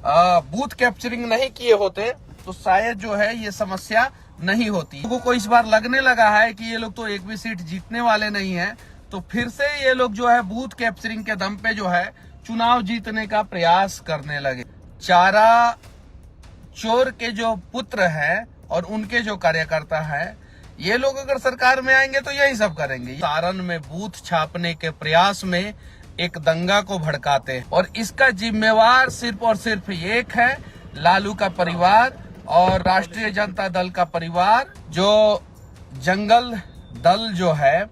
Booth capturing नहीं किए होते तो शायद जो है ये समस्या नहीं होती। लोगों को इस बार लगने लगा है कि ये लोग तो एक भी सीट जीतने वाले नहीं है, तो फिर से ये लोग जो है बूथ कैप्चरिंग के दम पे जो है चुनाव जीतने का प्रयास करने लगे। चारा चोर के जो पुत्र हैं और उनके जो कार्यकर्ता हैं, ये लोग अगर सरकार में आएंगे तो यही सब करेंगे। सारण में बूथ छापने के प्रयास में एक दंगा को भड़काते हैं और इसका जिम्मेवार सिर्फ और सिर्फ एक है, लालू का परिवार और राष्ट्रीय जनता दल का परिवार। जो जंगल दल जो है,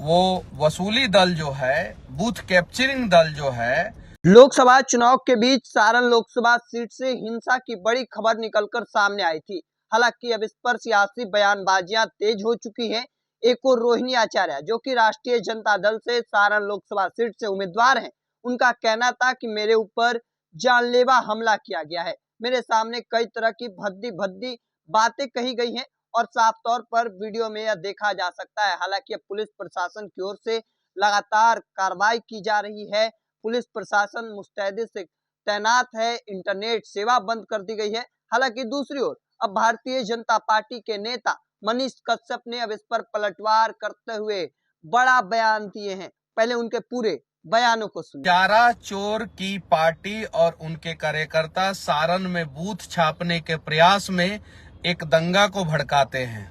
वो वसूली दल जो है, बूथ कैप्चरिंग दल जो है। लोकसभा चुनाव के बीच सारण लोकसभा सीट से हिंसा की बड़ी खबर निकलकर सामने आई थी। हालांकि अब इस पर सियासी बयानबाजियां तेज हो चुकी हैं। एक और रोहिणी आचार्य जो कि राष्ट्रीय जनता दल से सारण लोकसभा सीट से उम्मीदवार हैं, उनका कहना था कि मेरे ऊपर जानलेवा हमला किया गया है, मेरे सामने कई तरह की भद्दी भद्दी बातें कही गई हैं और साफ तौर पर वीडियो में यह देखा जा सकता है। हालांकि अब पुलिस प्रशासन की ओर से लगातार कार्रवाई की जा रही है। पुलिस प्रशासन मुस्तैदी से तैनात है, इंटरनेट सेवा बंद कर दी गई है। हालांकि दूसरी ओर अब भारतीय जनता पार्टी के नेता मनीष कश्यप ने अब इस पर पलटवार करते हुए बड़ा बयान दिए हैं। पहले उनके पूरे बयानों को सुनिए। चारा चोर की पार्टी और उनके कार्यकर्ता सारण में बूथ छापने के प्रयास में एक दंगा को भड़काते हैं।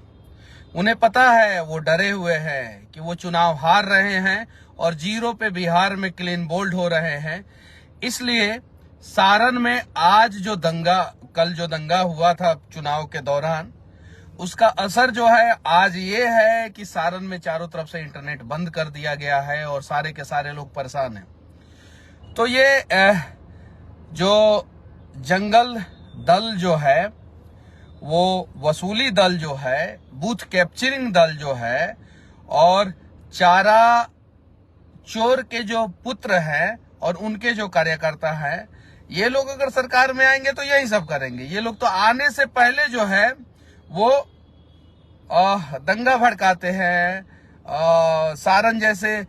उन्हें पता है, वो डरे हुए हैं कि वो चुनाव हार रहे हैं और जीरो पे बिहार में क्लीन बोल्ड हो रहे हैं। इसलिए सारण में आज जो दंगा, कल जो दंगा हुआ था चुनाव के दौरान, उसका असर जो है आज ये है कि सारण में चारों तरफ से इंटरनेट बंद कर दिया गया है और सारे के सारे लोग परेशान हैं। तो ये जो जंगल दल जो है, वो वसूली दल जो है, बूथ कैप्चरिंग दल जो है और चारा चोर के जो पुत्र हैं और उनके जो कार्यकर्ता हैं, ये लोग अगर सरकार में आएंगे तो यही सब करेंगे। ये लोग तो आने से पहले जो है वो दंगा भड़काते हैं। सारण जैसे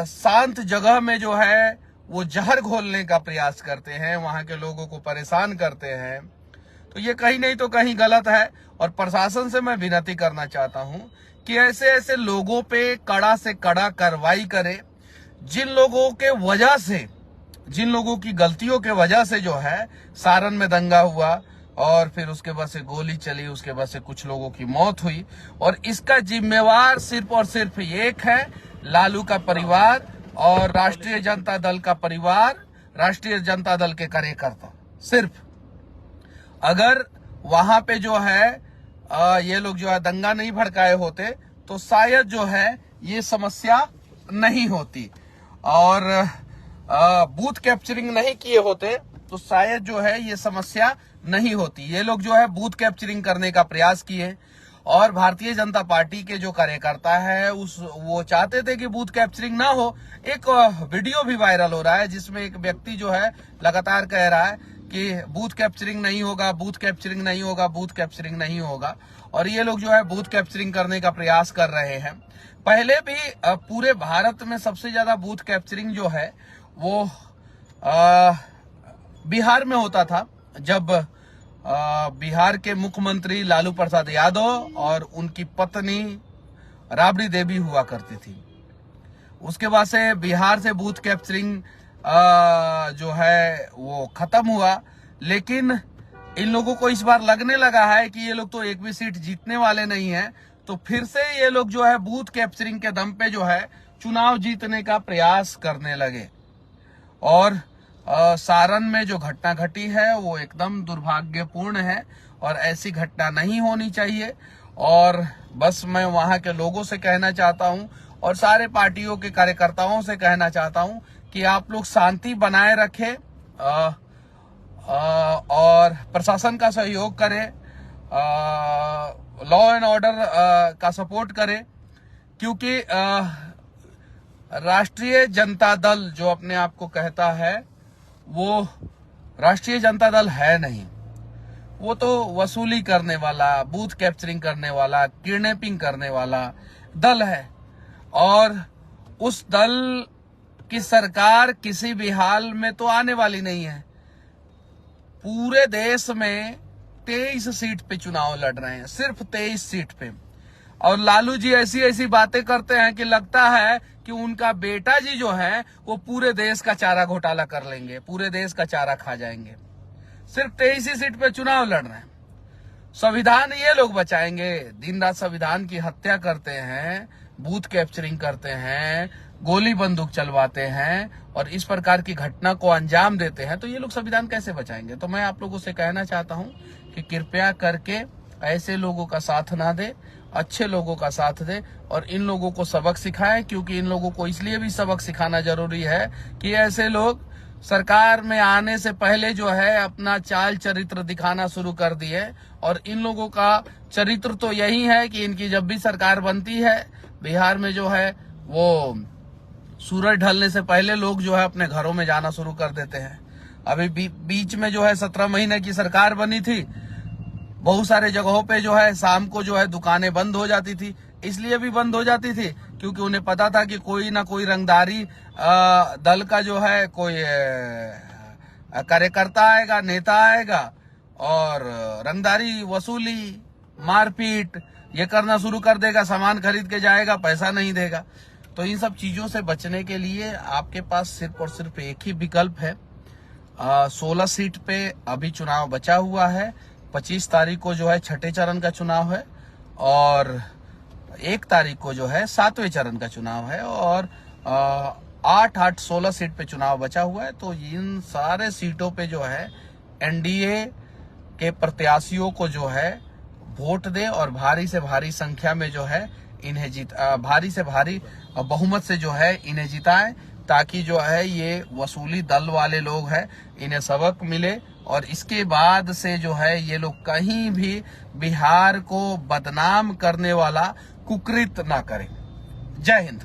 शांत जगह में जो है वो जहर घोलने का प्रयास करते हैं, वहां के लोगों को परेशान करते हैं। तो ये कहीं नहीं तो कहीं गलत है और प्रशासन से मैं विनती करना चाहता हूं कि ऐसे ऐसे लोगों पे कड़ा से कड़ा कार्रवाई करे। जिन लोगों के वजह से, जिन लोगों की गलतियों के वजह से जो है सारण में दंगा हुआ और फिर उसके बाद से गोली चली, उसके बाद से कुछ लोगों की मौत हुई, और इसका जिम्मेवार सिर्फ और सिर्फ एक है, लालू का परिवार और राष्ट्रीय जनता दल का परिवार, राष्ट्रीय जनता दल के कार्यकर्ता। सिर्फ अगर वहां पे जो है ये लोग जो है दंगा नहीं भड़काए होते तो शायद जो है ये समस्या नहीं होती और बूथ कैप्चरिंग नहीं किए होते तो शायद जो है ये समस्या नहीं होती। ये लोग जो है बूथ कैप्चरिंग करने का प्रयास किए और भारतीय जनता पार्टी के जो कार्यकर्ता है वो चाहते थे कि बूथ कैप्चरिंग ना हो। एक वीडियो भी वायरल हो रहा है जिसमें एक व्यक्ति जो है लगातार कह रहा है कि बूथ कैप्चरिंग नहीं होगा, बूथ कैप्चरिंग नहीं होगा, बूथ कैप्चरिंग नहीं होगा, और ये लोग जो है बूथ कैप्चरिंग करने का प्रयास कर रहे हैं। पहले भी पूरे भारत में सबसे ज्यादा बूथ कैप्चरिंग जो है वो बिहार में होता था, जब बिहार के मुख्यमंत्री लालू प्रसाद यादव और उनकी पत्नी राबड़ी देवी हुआ करती थी। उसके बाद से बिहार से बूथ कैप्चरिंग जो है वो खत्म हुआ, लेकिन इन लोगों को इस बार लगने लगा है कि ये लोग तो एक भी सीट जीतने वाले नहीं है, तो फिर से ये लोग जो है बूथ कैप्चरिंग के दम पे जो है चुनाव जीतने का प्रयास करने लगे। और सारण में जो घटना घटी है वो एकदम दुर्भाग्यपूर्ण है और ऐसी घटना नहीं होनी चाहिए। और बस मैं वहां के लोगों से कहना चाहता हूं और सारे पार्टियों के कार्यकर्ताओं से कहना चाहता हूं कि आप लोग शांति बनाए रखें और प्रशासन का सहयोग करें, लॉ एंड ऑर्डर का सपोर्ट करें, क्योंकि राष्ट्रीय जनता दल जो अपने आप को कहता है वो राष्ट्रीय जनता दल है नहीं। वो तो वसूली करने वाला, बूथ कैप्चरिंग करने वाला, किडनैपिंग करने वाला दल है और उस दल की सरकार किसी भी हाल में तो आने वाली नहीं है। पूरे देश में 23 सीट पे चुनाव लड़ रहे हैं, सिर्फ 23 सीट पे। और लालू जी ऐसी ऐसी बातें करते हैं कि लगता है कि उनका बेटा जी जो है वो पूरे देश का चारा घोटाला कर लेंगे, पूरे देश का चारा खा जाएंगे। सिर्फ 23 ही सीट पे चुनाव लड़ रहे हैं। संविधान ये लोग बचाएंगे, दिन रात संविधान की हत्या करते हैं, बूथ कैप्चरिंग करते हैं, गोली बंदूक चलवाते हैं और इस प्रकार की घटना को अंजाम देते हैं, तो ये लोग संविधान कैसे बचाएंगे। तो मैं आप लोगों से कहना चाहता हूं कि कृपया करके ऐसे लोगों का साथ ना दे, अच्छे लोगों का साथ दे और इन लोगों को सबक सिखाएं, क्योंकि इन लोगों को इसलिए भी सबक सिखाना जरूरी है कि ऐसे लोग सरकार में आने से पहले जो है अपना चाल चरित्र दिखाना शुरू कर दिए। और इन लोगों का चरित्र तो यही है कि इनकी जब भी सरकार बनती है बिहार में जो है वो सूरज ढलने से पहले लोग जो है अपने घरों में जाना शुरू कर देते हैं। अभी बीच में जो है 17 महीने की सरकार बनी थी, बहुत सारे जगहों पे जो है शाम को जो है दुकानें बंद हो जाती थी। इसलिए भी बंद हो जाती थी क्योंकि उन्हें पता था कि कोई ना कोई रंगदारी दल का जो है कोई कार्यकर्ता आएगा, नेता आएगा और रंगदारी वसूली, मारपीट ये करना शुरू कर देगा, सामान खरीद के जाएगा, पैसा नहीं देगा। तो इन सब चीजों से बचने के लिए आपके पास सिर्फ और सिर्फ एक ही विकल्प है। 16 सीट पे अभी चुनाव बचा हुआ है। 25 तारीख को जो है छठे चरण का चुनाव है और 1 तारीख को जो है 7वें चरण का चुनाव है और 16 सीट पे चुनाव बचा हुआ है। तो इन सारे सीटों पे जो है एनडीए के प्रत्याशियों को जो है वोट दे और भारी से भारी संख्या में जो है इन्हें भारी से भारी बहुमत से जो है इन्हें जिताएं, ताकि जो है ये वसूली दल वाले लोग हैं इन्हें सबक मिले और इसके बाद से जो है ये लोग कहीं भी बिहार को बदनाम करने वाला कुकृत्य ना करें। जय हिंद।